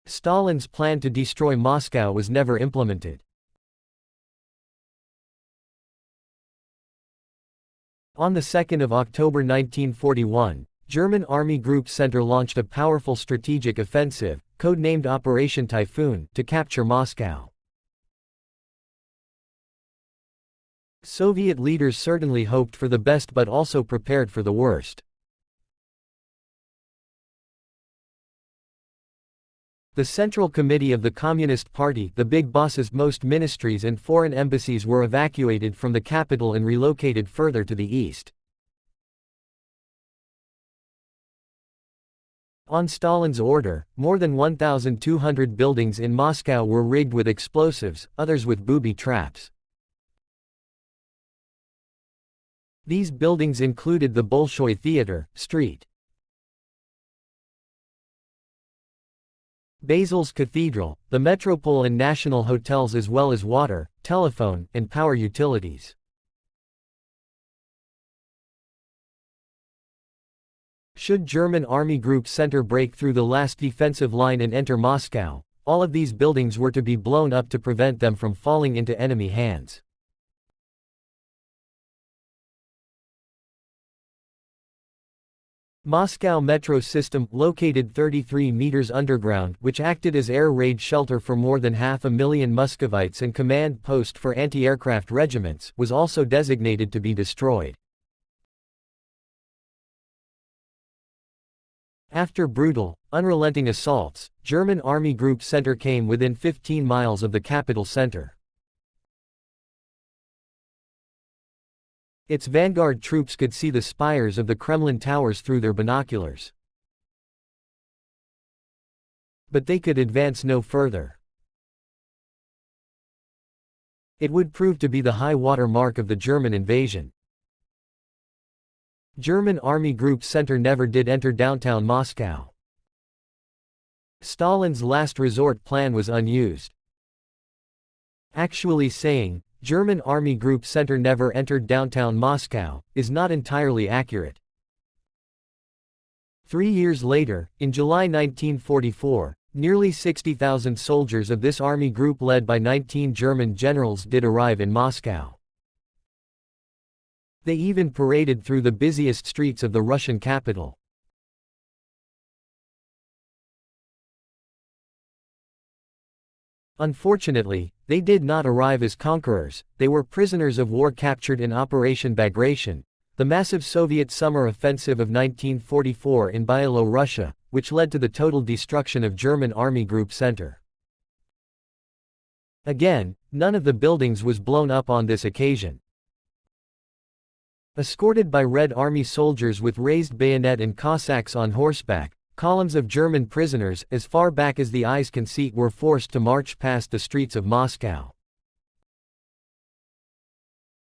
Stalin's plan to destroy Moscow was never implemented. On the 2nd of October 1941, German Army Group Center launched a powerful strategic offensive, codenamed Operation Typhoon, to capture Moscow. Soviet leaders certainly hoped for the best but also prepared for the worst. The Central Committee of the Communist Party, the big bosses, most ministries and foreign embassies were evacuated from the capital and relocated further to the east. On Stalin's order, more than 1,200 buildings in Moscow were rigged with explosives, others with booby traps. These buildings included the Bolshoi Theater, St. Basil's Cathedral, the Metropole and National Hotels, as well as water, telephone, and power utilities. Should German Army Group Center break through the last defensive line and enter Moscow, all of these buildings were to be blown up to prevent them from falling into enemy hands. Moscow metro system, located 33 meters underground, which acted as air raid shelter for more than 500,000 Muscovites and command post for anti-aircraft regiments, was also designated to be destroyed. After brutal, unrelenting assaults, German Army Group Center came within 15 miles of the capital center. Its vanguard troops could see the spires of the Kremlin towers through their binoculars. But they could advance no further. It would prove to be the high water mark of the German invasion. German Army Group Center never did enter downtown Moscow. Stalin's last resort plan was unused. Actually saying, German Army Group Center never entered downtown Moscow, is not entirely accurate. 3 years later, in July 1944, nearly 60,000 soldiers of this army group led by 19 German generals did arrive in Moscow. They even paraded through the busiest streets of the Russian capital. Unfortunately, they did not arrive as conquerors, they were prisoners of war captured in Operation Bagration, the massive Soviet summer offensive of 1944 in Byelorussia, which led to the total destruction of German Army Group Center. Again, none of the buildings was blown up on this occasion. Escorted by Red Army soldiers with raised bayonet and Cossacks on horseback, columns of German prisoners, as far back as the eyes can see, were forced to march past the streets of Moscow.